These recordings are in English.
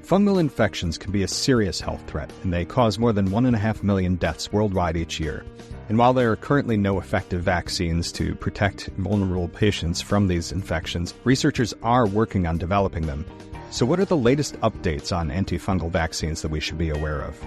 Fungal infections can be a serious health threat, and they cause more than 1.5 million deaths worldwide each year. And while there are currently no effective vaccines to protect vulnerable patients from these infections, researchers are working on developing them. So what are the latest updates on antifungal vaccines that we should be aware of?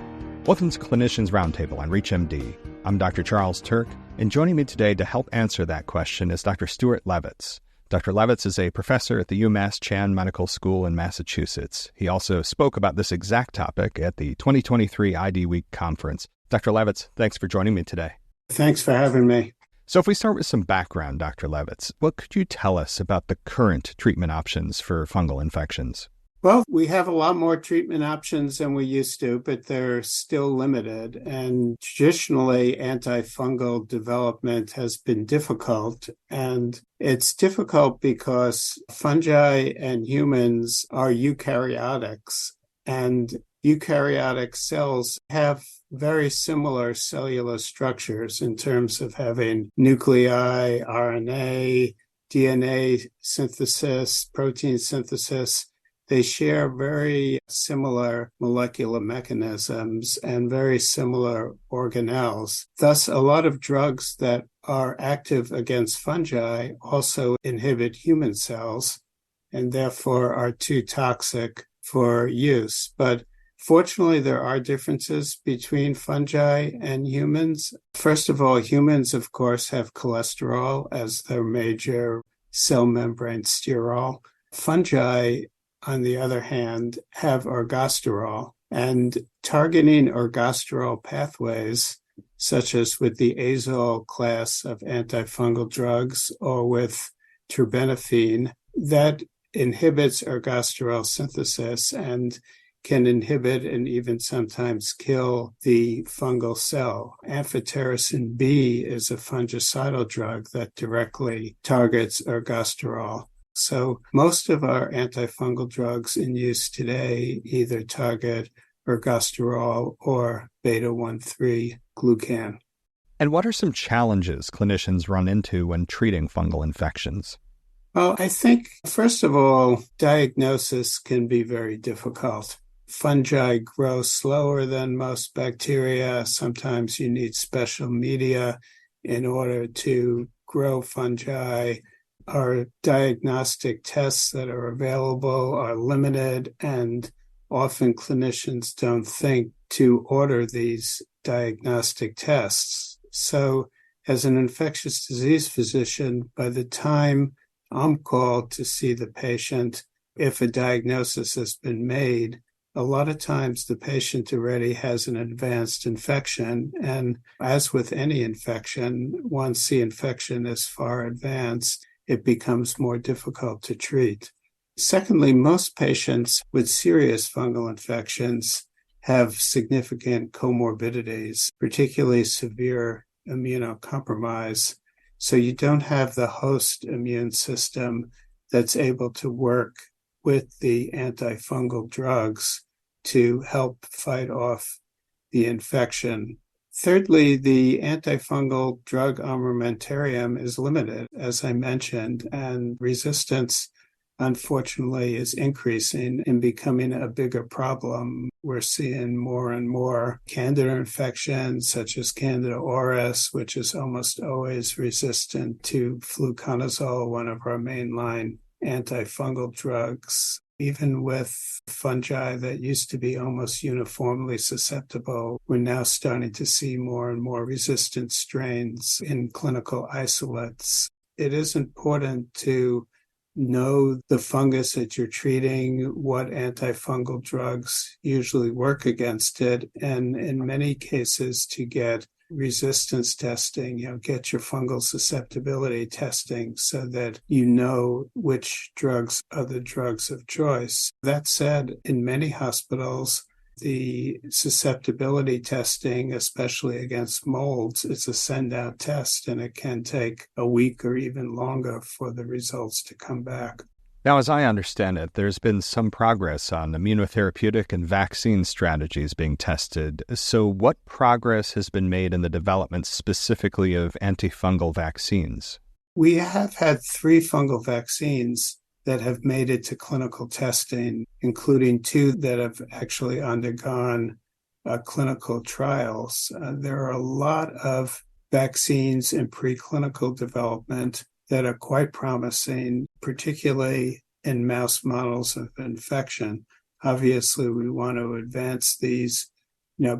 Welcome to Clinicians Roundtable on ReachMD. I'm Dr. Charles Turck, and joining me today to help answer that question is Dr. Stuart Levitz. Dr. Levitz is a professor at the UMass Chan Medical School in Massachusetts. He also spoke about this exact topic at the 2023 IDWeek conference. Dr. Levitz, thanks for joining me today. Thanks for having me. So if we start with some background, Dr. Levitz, what could you tell us about the current treatment options for fungal infections? Well, we have a lot more treatment options than we used to, but they're still limited. And traditionally, antifungal development has been difficult. And it's difficult because fungi and humans are eukaryotics. And eukaryotic cells have very similar cellular structures in terms of having nuclei, RNA, DNA synthesis, protein synthesis. They share very similar molecular mechanisms and very similar organelles. Thus, a lot of drugs that are active against fungi also inhibit human cells and therefore are too toxic for use. But fortunately, there are differences between fungi and humans. First of all, humans, of course, have cholesterol as their major cell membrane sterol. Fungi, on the other hand, have ergosterol, and targeting ergosterol pathways, such as with the azole class of antifungal drugs or with terbinafine, that inhibits ergosterol synthesis and can inhibit and even sometimes kill the fungal cell. Amphotericin B is a fungicidal drug that directly targets ergosterol. So most of our antifungal drugs in use today either target ergosterol or beta-1,3 glucan. And what are some challenges clinicians run into when treating fungal infections? Well, I think, first of all, diagnosis can be very difficult. Fungi grow slower than most bacteria. Sometimes you need special media in order to grow fungi. Our diagnostic tests that are available are limited, and often clinicians don't think to order these diagnostic tests. So as an infectious disease physician, by the time I'm called to see the patient, if a diagnosis has been made, a lot of times the patient already has an advanced infection. And as with any infection, once the infection is far advanced, it becomes more difficult to treat. Secondly, most patients with serious fungal infections have significant comorbidities, particularly severe immunocompromise. So you don't have the host immune system that's able to work with the antifungal drugs to help fight off the infection. Thirdly, the antifungal drug armamentarium is limited, as I mentioned, and resistance, unfortunately, is increasing and becoming a bigger problem. We're seeing more and more Candida infections, such as Candida auris, which is almost always resistant to fluconazole, one of our mainline antifungal drugs. Even with fungi that used to be almost uniformly susceptible, we're now starting to see more and more resistant strains in clinical isolates. It is important to know the fungus that you're treating, what antifungal drugs usually work against it, and in many cases to get resistance testing, get your fungal susceptibility testing so that you know which drugs are the drugs of choice. That said, in many hospitals, the susceptibility testing, especially against molds, it's a send-out test, and it can take a week or even longer for the results to come back. Now, as I understand it, there's been some progress on immunotherapeutic and vaccine strategies being tested. So what progress has been made in the development specifically of antifungal vaccines? We have had 3 fungal vaccines that have made it to clinical testing, including 2 that have actually undergone clinical trials. There are a lot of vaccines in preclinical development that are quite promising, particularly in mouse models of infection. Obviously, we want to advance these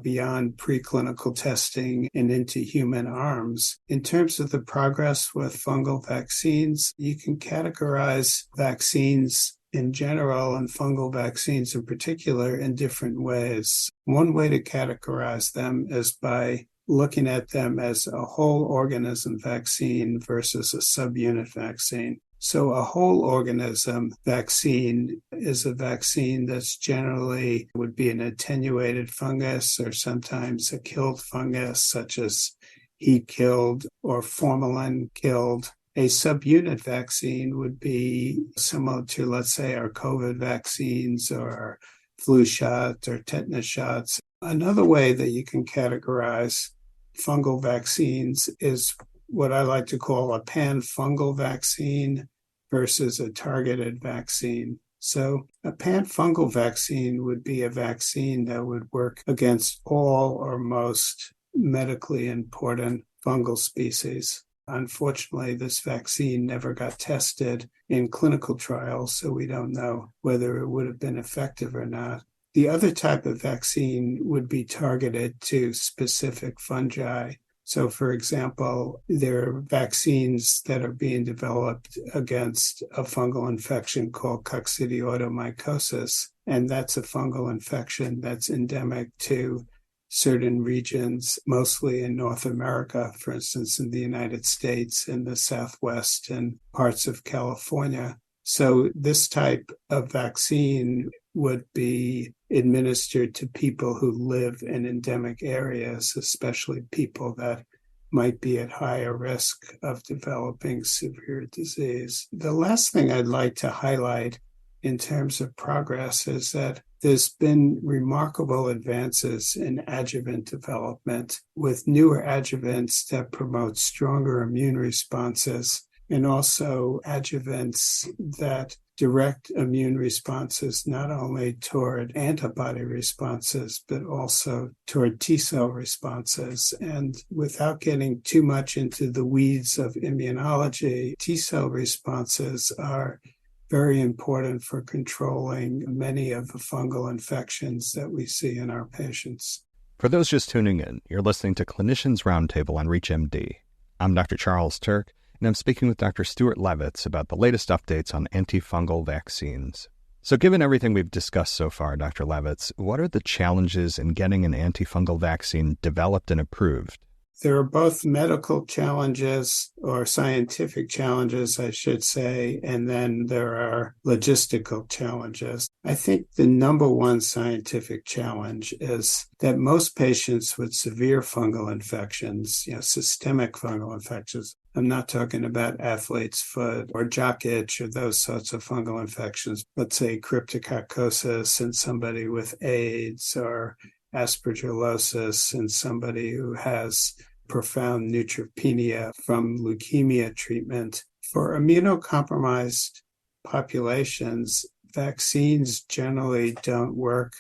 beyond preclinical testing and into human arms. In terms of the progress with fungal vaccines, you can categorize vaccines in general and fungal vaccines in particular in different ways. One way to categorize them is by looking at them as a whole organism vaccine versus a subunit vaccine. So a whole organism vaccine is a vaccine that's generally would be an attenuated fungus or sometimes a killed fungus, such as heat-killed or formalin-killed. A subunit vaccine would be similar to, let's say, our COVID vaccines or our flu shot or tetanus shots. Another way that you can categorize fungal vaccines is what I like to call a pan-fungal vaccine versus a targeted vaccine. So a pan-fungal vaccine would be a vaccine that would work against all or most medically important fungal species. Unfortunately, this vaccine never got tested in clinical trials, so we don't know whether it would have been effective or not. The other type of vaccine would be targeted to specific fungi. So, for example, there are vaccines that are being developed against a fungal infection called coccidioidomycosis, and that's a fungal infection that's endemic to certain regions, mostly in North America, for instance, in the United States, in the Southwest, and parts of California. So this type of vaccine would be administered to people who live in endemic areas, especially people that might be at higher risk of developing severe disease. The last thing I'd like to highlight in terms of progress is that there's been remarkable advances in adjuvant development with newer adjuvants that promote stronger immune responses and also adjuvants that direct immune responses not only toward antibody responses, but also toward T-cell responses. And without getting too much into the weeds of immunology, T-cell responses are very important for controlling many of the fungal infections that we see in our patients. For those just tuning in, you're listening to Clinicians Roundtable on ReachMD. I'm Dr. Charles Turck, and I'm speaking with Dr. Stuart Levitz about the latest updates on antifungal vaccines. So given everything we've discussed so far, Dr. Levitz, what are the challenges in getting an antifungal vaccine developed and approved? There are both medical challenges or scientific challenges, I should say, and then there are logistical challenges. I think the number one scientific challenge is that most patients with severe fungal infections, systemic fungal infections, I'm not talking about athlete's foot or jock itch or those sorts of fungal infections, let's say cryptococcosis in somebody with AIDS or aspergillosis in somebody who has profound neutropenia from leukemia treatment. For immunocompromised populations, vaccines generally don't work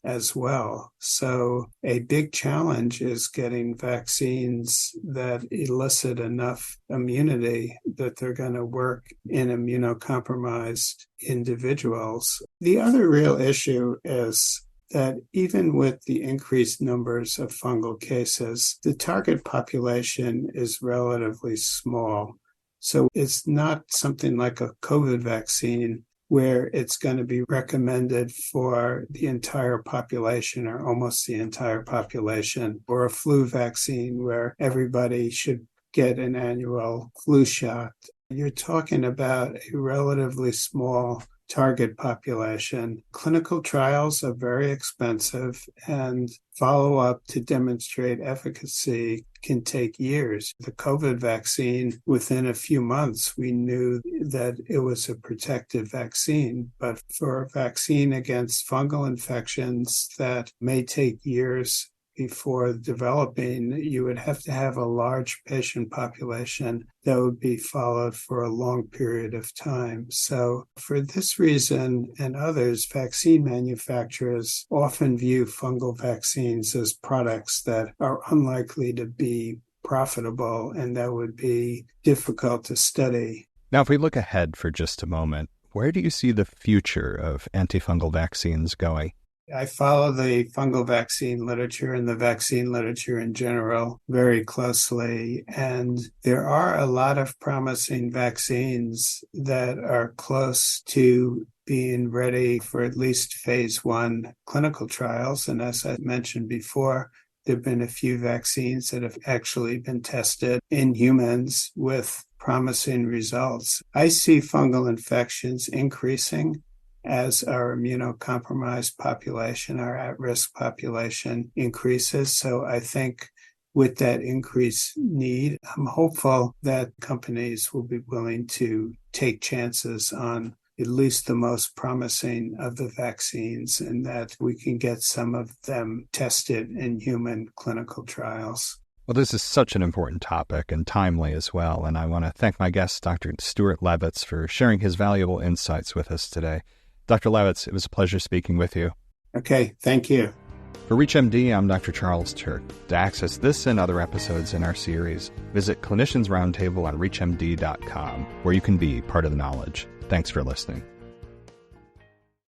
as well. So a big challenge is getting vaccines that elicit enough immunity that they're going to work in immunocompromised individuals. The other real issue is that even with the increased numbers of fungal cases, the target population is relatively small. So it's not something like a COVID vaccine where it's going to be recommended for the entire population or almost the entire population, or a flu vaccine where everybody should get an annual flu shot. You're talking about a relatively small target population. Clinical trials are very expensive, and follow-up to demonstrate efficacy can take years. The COVID vaccine, within a few months, we knew that it was a protective vaccine. But for a vaccine against fungal infections that may take years, before developing, you would have to have a large patient population that would be followed for a long period of time. So for this reason and others, vaccine manufacturers often view fungal vaccines as products that are unlikely to be profitable and that would be difficult to study. Now, if we look ahead for just a moment, where do you see the future of antifungal vaccines going? I follow the fungal vaccine literature and the vaccine literature in general very closely, and there are a lot of promising vaccines that are close to being ready for at least phase 1 clinical trials. And as I mentioned before, there have been a few vaccines that have actually been tested in humans with promising results. I see fungal infections increasing as our immunocompromised population, our at-risk population increases. So I think with that increased need, I'm hopeful that companies will be willing to take chances on at least the most promising of the vaccines and that we can get some of them tested in human clinical trials. Well, this is such an important topic and timely as well. And I want to thank my guest, Dr. Stuart Levitz, for sharing his valuable insights with us today. Dr. Levitz, it was a pleasure speaking with you. Okay, thank you. For ReachMD, I'm Dr. Charles Turck. To access this and other episodes in our series, visit Clinicians Roundtable on ReachMD.com, where you can be part of the knowledge. Thanks for listening.